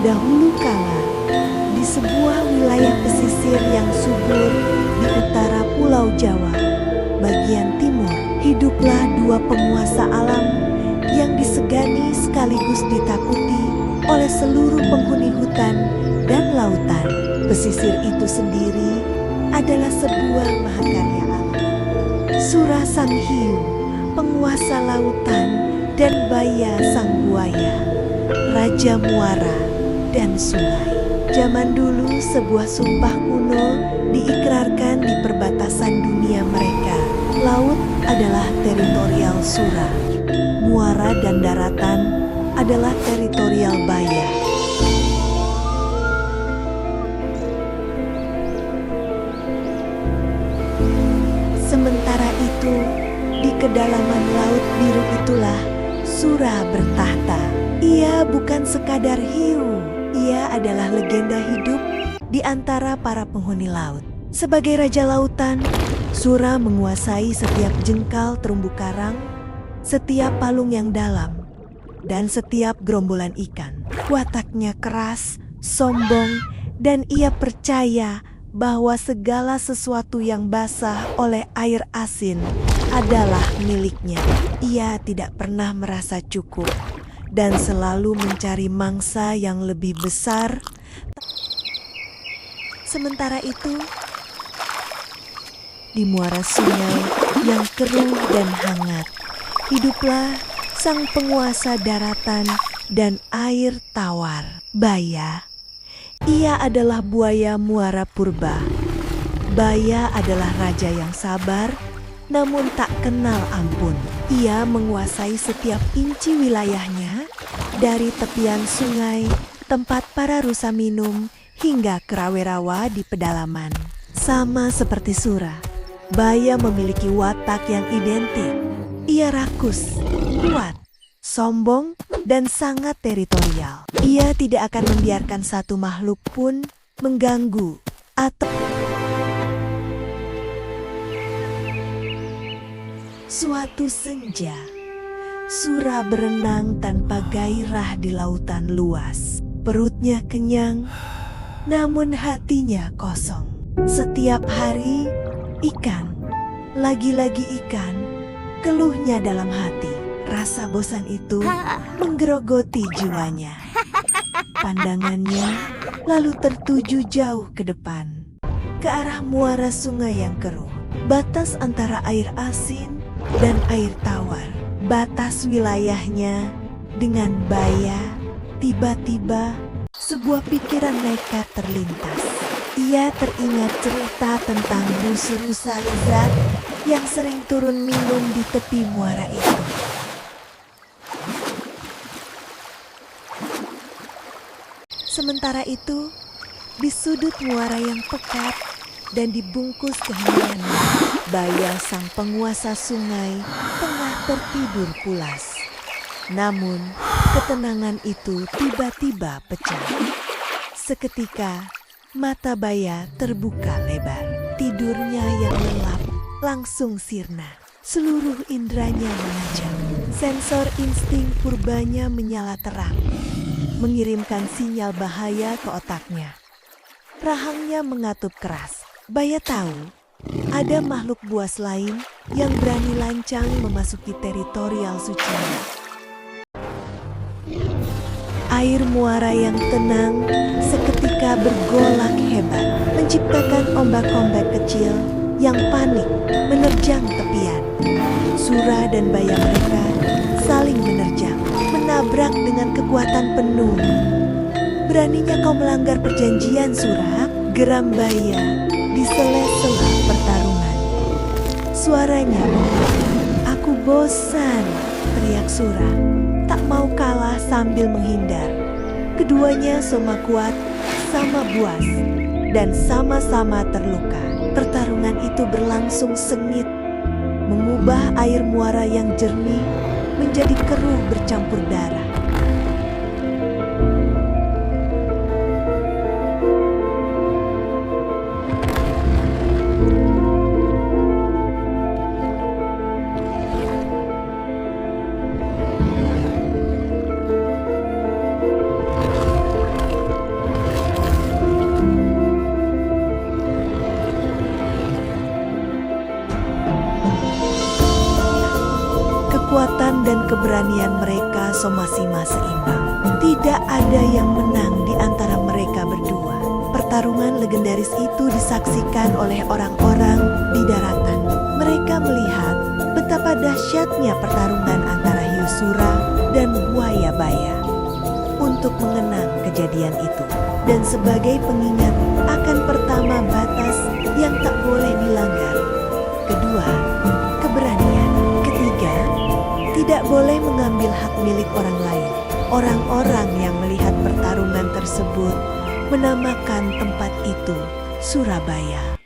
Dahulu kala, di sebuah wilayah pesisir yang subur di utara Pulau Jawa, bagian timur, hiduplah dua penguasa alam yang disegani sekaligus ditakuti oleh seluruh penghuni hutan dan lautan. Pesisir itu sendiri adalah sebuah mahakarya alam. Sura sang hiu, penguasa lautan, dan Baya sang buaya, raja muara dan sungai. Zaman dulu sebuah sumpah kuno diikrarkan di perbatasan dunia mereka. Laut adalah teritorial Sura. Muara dan daratan adalah teritorial Baya. Sementara itu, di kedalaman laut biru itulah Sura bertahta. Ia bukan sekadar hiu, ia adalah legenda hidup di antara para penghuni laut. Sebagai raja lautan, Sura menguasai setiap jengkal terumbu karang, setiap palung yang dalam, dan setiap gerombolan ikan. Wataknya keras, sombong, dan ia percaya bahwa segala sesuatu yang basah oleh air asin adalah miliknya. Ia tidak pernah merasa cukup dan selalu mencari mangsa yang lebih besar. Sementara itu, di muara sungai yang keruh dan hangat, hiduplah sang penguasa daratan dan air tawar, Baya. Ia adalah buaya muara purba. Baya adalah raja yang sabar, namun tak kenal ampun. Ia menguasai setiap inci wilayahnya, dari tepian sungai, tempat para rusa minum, hingga ke rawa-rawa di pedalaman. Sama seperti Sura, Baya memiliki watak yang identik. Ia rakus, kuat, sombong, dan sangat teritorial. Ia tidak akan membiarkan satu makhluk pun mengganggu atau... Suatu senja, Sura berenang tanpa gairah di lautan luas. Perutnya kenyang, namun hatinya kosong. Setiap hari, ikan, lagi-lagi ikan, keluhnya dalam hati. Rasa bosan itu menggerogoti jiwanya. Pandangannya lalu tertuju jauh ke depan, ke arah muara sungai yang keruh. Batas antara air asin dan air tawar, batas wilayahnya dengan Baya. Tiba-tiba sebuah pikiran nekat terlintas. Ia teringat cerita tentang rusa-rusa lezat yang sering turun minum di tepi muara itu. Sementara itu, di sudut muara yang pekat dan dibungkus keheningan, Baya sang penguasa sungai tengah tertidur pulas. Namun, ketenangan itu tiba-tiba pecah. Seketika, mata Baya terbuka lebar. Tidurnya yang lelap langsung sirna. Seluruh indranya menajam. Sensor insting purbanya menyala terang, mengirimkan sinyal bahaya ke otaknya. Rahangnya mengatup keras. Baya tahu ada makhluk buas lain yang berani lancang memasuki teritorial sucinya. Air muara yang tenang seketika bergolak hebat, menciptakan ombak-ombak kecil yang panik menerjang tepian. Sura dan Baya mereka saling menerjang, menabrak dengan kekuatan penuh. Beraninya kau melanggar perjanjian, Sura? Geram Baya di sela-sela pertarungan. Suaranya menggetar. Aku bosan, teriak Sura, tak mau kalah sambil menghindar. Keduanya sama kuat, sama buas, dan sama-sama terluka. Pertarungan itu berlangsung sengit, mengubah air muara yang jernih menjadi keruh bercampur darah. Kekuatan dan keberanian mereka sama-sama seimbang. Tidak ada yang menang di antara mereka berdua. Pertarungan legendaris itu disaksikan oleh orang-orang di daratan. Mereka melihat betapa dahsyatnya pertarungan antara hiu sura dan buaya baya. Untuk mengenang kejadian itu dan sebagai pengingat akan pertama batas yang tak boleh dilanggar, kedua, keberanian, ketiga, tidak boleh mengambil hak milik orang lain. Orang-orang yang melihat pertarungan tersebut menamakan tempat itu Surabaya.